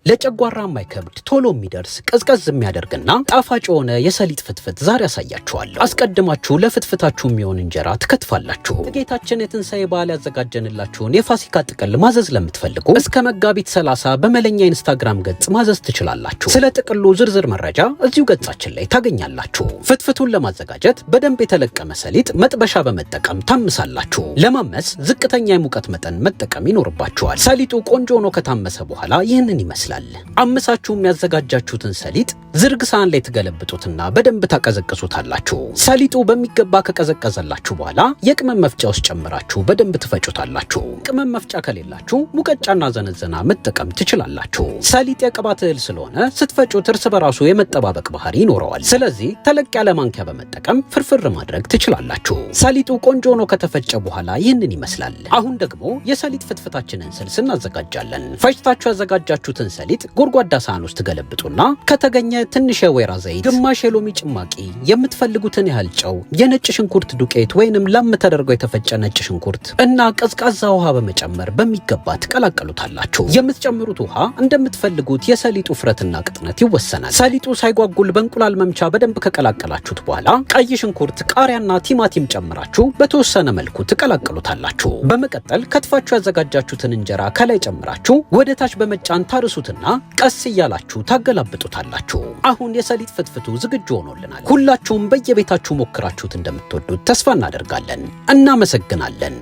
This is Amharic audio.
ለጨጓራ የማይከብድ ቶሎ የሚደርስ ቀዝቀዝ የሚያደርግና ጣፋጭ የሆነ የሰሊጥ ፍትፍት ዛሬ ያሳያችኋለሁ። አስቀድማችሁ ለፍትፍታችሁ የሚሆን እንጀራ ትከትፋላችሁ። ጌታችን የትንሳኤ በዓል ያዘጋጀንላችሁን የፋሲካ ጥቅል ማዘዝ ለምትፈልጉ እስከ መጋቢት 30 በመለኛ ኢንስታግራም ገጽ ማዘዝ ትችላላችሁ። ስለ ጥቅሉ ዝርዝር መረጃ እዚሁ ገጻችን ላይ ታገኛላችሁ። ፍትፍቱን ለማዘጋጀት በደንብ የተለቀመ ሰሊጥ መጥበሻ በመጠቀም ታምሳላችሁ። ለማመስ ዝቅተኛ የሙቀት መጠን መጠቀም ይኖርባችኋል። ሰሊጡ ቆንጆ ሆኖ ከታመሰ በኋላ ይህንን ይመስላል። አምሳችሁ የሚያዘጋጃችሁትን ሰሊጥ ዝርግ ሳህን ላይ ትገለብጡትና በደንብ ታቀዘቅዙታላችሁ። ሰሊጡ በሚገባ ከቀዘቀዘላችሁ በኋላ የቅመም መፍጫ ውስጥ ጨምራችሁ በደንብ ትፈጩታላችሁ። ቅመም መፍጫ ከሌላችሁ ሙቀጫና ዘነዘና መጠቀም ትችላላችሁ። ሰሊጥ የቅባት እህል ስለሆነ ስትፈጩት እርስ በራሱ የመጠባበቅ ባህሪ ይኖረዋል። ስለዚህ ተለቅ ያለ ማንኪያ በመጠቀም ፍርፍር ማድረግ ትችላላችሁ። ሰሊጡ ቆንጆ ሆኖ ከተፈጨ በኋላ ይህንን ይመስላል። አሁን ደግሞ የሰሊጥ ፍትፍታችንን ስልስ እናዘጋጃለን። ፈጭታችሁ ያዘጋጃችሁትን ሰሊጥ ጎድጓዳ ሳህን ውስጥ ገለብጡና ከተገኘ ትንሽ የወይራ ዘይት፣ ግማሽ የሎሚ ጭማቂ፣ የምትፈልጉትን ያህል ጨው፣ የነጭ ሽንኩርት ዱቄት ወይንም ላም ተደርገው የተፈጨ ነጭ ሽንኩርት እና ቀዝቃዛ ውሃ በመጨመር በሚገባ ትቀላቀሉታላችሁ። የምትጨምሩት ውሃ እንደምትፈልጉት የሰሊጡ ውፍረትና ቅጥነት ይወሰናል። ሰሊጡ ሳይጓጉል በእንቁላል መምቻ በደንብ ከቀላቀላችሁት በኋላ ቀይ ሽንኩርት፣ ቃሪያና ቲማቲም ጨምራችሁ በተወሰነ መልኩ ትቀላቀሉታላችሁ። በመቀጠል ከትፋችሁ ያዘጋጃችሁትን እንጀራ ከላይ ጨምራችሁ ወደ ታች በመጫን ታርሱትና ቀስ እያላችሁ ታገላብጡታላችሁ። አሁን የሰሊጥ ፍትፍቱ ዝግጁ ሆኖልናል። ሁላችሁም በየቤታችሁ ሞክራችሁት እንደምትወዱት ተስፋ እናደርጋለን። እናመሰግናለን።